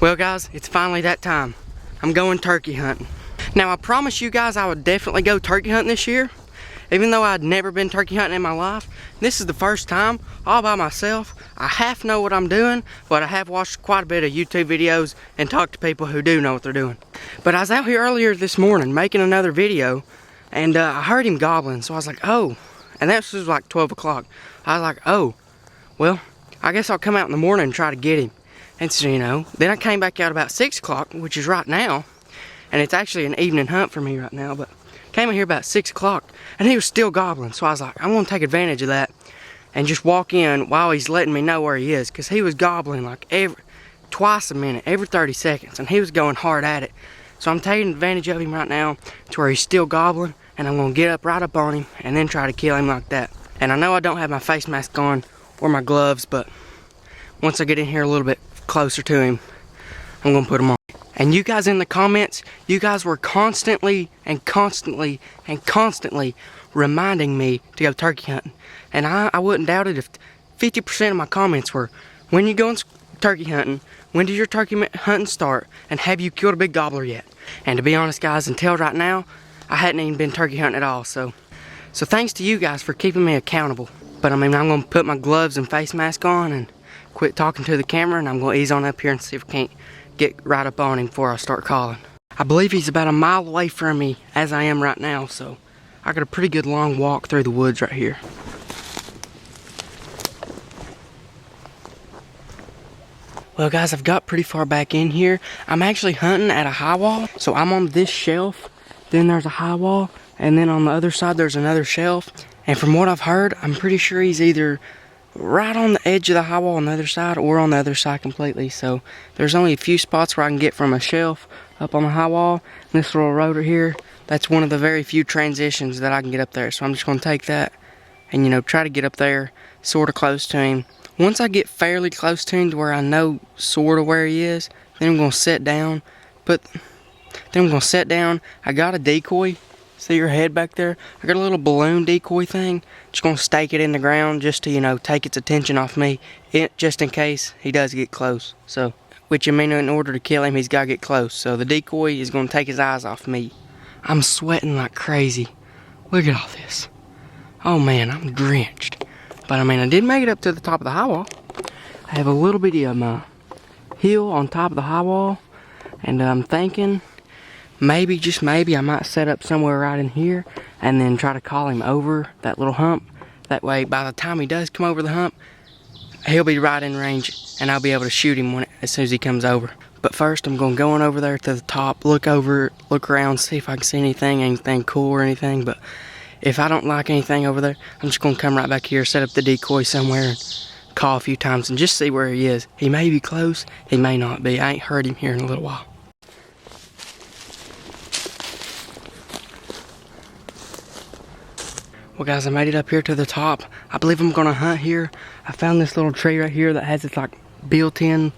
Well guys, it's finally that time. I'm going turkey hunting. Now I promised you guys I would definitely go turkey hunting this year. Even though I'd never been turkey hunting in my life, this is the first time all by myself. I half know what I'm doing, but I have watched quite a bit of YouTube videos and talked to people who do know what they're doing. But I was out here earlier this morning making another video, and I heard him gobbling, so I was like, oh. And that was like 12 o'clock. I was like, oh, well, I guess I'll come out in the morning and try to get him. And so, you know, then I came back out about 6 o'clock, which is right now. And it's actually an evening hunt for me right now, but came in here about 6 o'clock and he was still gobbling. So I was like, I'm gonna take advantage of that and just walk in while he's letting me know where he is. Cause he was gobbling like twice a minute, every 30 seconds. And he was going hard at it. So I'm taking advantage of him right now to where he's still gobbling, and I'm gonna get up right up on him and then try to kill him like that. And I know I don't have my face mask on or my gloves, but once I get in here a little bit closer to him, I'm gonna put them on. And you guys in the comments, you guys were constantly reminding me to go turkey hunting. And I wouldn't doubt it if 50% of my comments were, when you going turkey hunting, when did your turkey hunting start, and have you killed a big gobbler yet? And to be honest guys, until right now, I hadn't even been turkey hunting at all. So thanks to you guys for keeping me accountable. But I mean, I'm gonna put my gloves and face mask on and quit talking to the camera, and I'm gonna ease on up here and see if I can't get right up on him before I start calling. I believe he's about a mile away from me as I am right now, so I got a pretty good long walk through the woods right here. Well guys, I've got pretty far back in here. I'm actually hunting at a high wall, so I'm on this shelf, then there's a high wall, and then on the other side there's another shelf. And from what I've heard, I'm pretty sure he's either right on the edge of the high wall on the other side or on the other side completely. So there's only a few spots where I can get from a shelf up on the high wall. This little road right here, that's one of the very few transitions that I can get up there. So I'm just going to take that and, you know, try to get up there sort of close to him. Once I get fairly close to him to where I know sort of where he is, then I'm going to sit down. I got a decoy. See your head back there? I got a little balloon decoy thing. Just gonna stake it in the ground just to, you know, take its attention off me, just in case he does get close. So, which I mean, in order to kill him, he's gotta get close. So the decoy is gonna take his eyes off me. I'm sweating like crazy. Look at all this. Oh man, I'm drenched. But I mean, I did make it up to the top of the high wall. I have a little bitty of my hill on top of the high wall, and I'm thinking, maybe, just maybe, I might set up somewhere right in here and then try to call him over that little hump. That way, by the time he does come over the hump, he'll be right in range and I'll be able to shoot him as soon as he comes over. But first, I'm going to go on over there to the top, look around, see if I can see anything cool or anything. But if I don't like anything over there, I'm just going to come right back here, set up the decoy somewhere, and call a few times and just see where he is. He may be close, he may not be. I ain't heard him here in a little while. Well guys, I made it up here to the top. I believe I'm gonna hunt here. I found this little tree right here that has its like built-in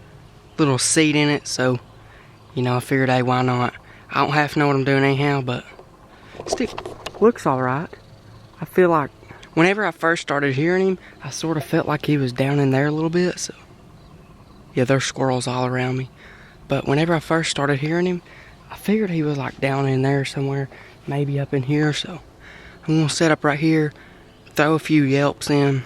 little seat in it, so, you know, I figured, hey, why not? I don't half know what I'm doing anyhow, but still looks alright. I feel like whenever I first started hearing him, I sort of felt like he was down in there a little bit, so yeah, there's squirrels all around me. But whenever I first started hearing him, I figured he was like down in there somewhere, maybe up in here, so I'm gonna set up right here, throw a few yelps in,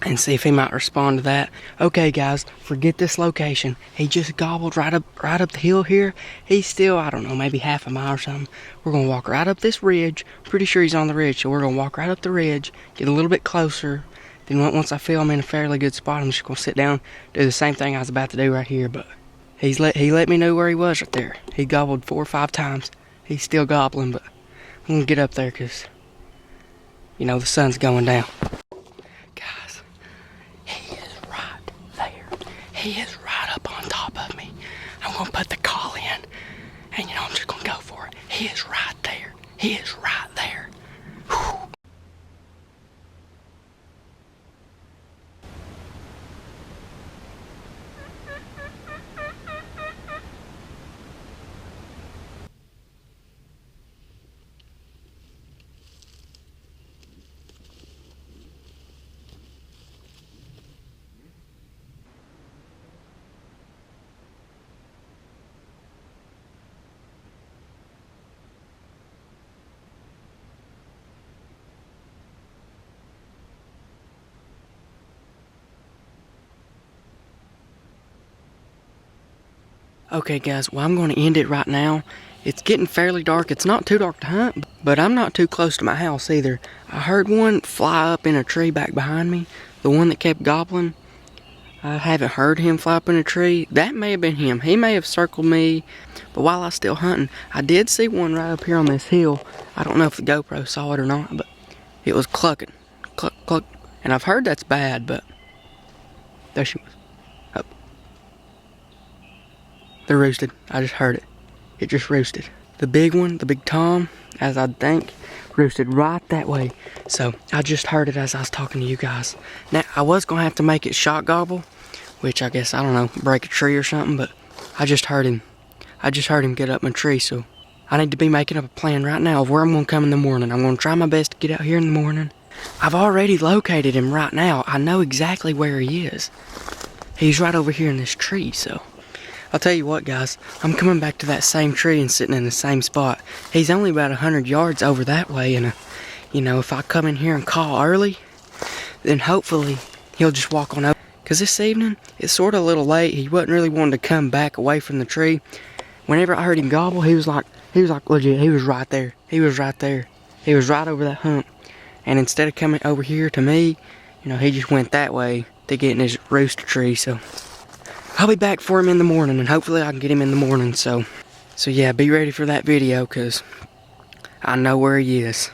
and see if he might respond to that. Okay guys, forget this location. He just gobbled right up the hill here. He's still, I don't know, maybe half a mile or something. We're gonna walk right up this ridge. Pretty sure he's on the ridge, so we're gonna walk right up the ridge, get a little bit closer. Then once I feel I'm in a fairly good spot, I'm just gonna sit down, do the same thing I was about to do right here. But he let me know where he was right there. He gobbled 4 or 5 times. He's still gobbling, but I'm gonna get up there because, you know, the sun's going down. Guys, he is right there. He is right up on top of me. I'm gonna put the call in, and, you know, I'm just gonna go for it. He is right there. He is right there. Whew. Okay guys, well I'm going to end it right now. It's getting fairly dark. It's not too dark to hunt, but I'm not too close to my house either. I heard one fly up in a tree back behind me. The one that kept gobbling. I haven't heard him fly up in a tree. That may have been him. He may have circled me. But while I was still hunting, I did see one right up here on this hill. I don't know if the GoPro saw it or not, but it was clucking. Cluck, cluck. And I've heard that's bad, but there she was. Up. They're roosted. I just heard it. It just roosted. The big one, the big tom, as I think, roosted right that way. So I just heard it as I was talking to you guys. Now I was gonna have to make it shot gobble, which I guess, I don't know, break a tree or something, but I just heard him. I just heard him get up my tree, so I need to be making up a plan right now of where I'm gonna come in the morning. I'm gonna try my best to get out here in the morning. I've already located him right now. I know exactly where he is. He's right over here in this tree, so I'll tell you what guys, I'm coming back to that same tree and sitting in the same spot. He's only about 100 yards over that way, and you know, if I come in here and call early, then hopefully he'll just walk on over. Because this evening, it's sort of a little late. He wasn't really wanting to come back away from the tree. Whenever I heard him gobble, he was like legit, he was right there. He was right there. He was right over that hump. And instead of coming over here to me, you know, he just went that way to get in his rooster tree, so I'll be back for him in the morning, and hopefully I can get him in the morning, so yeah, be ready for that video, because I know where he is.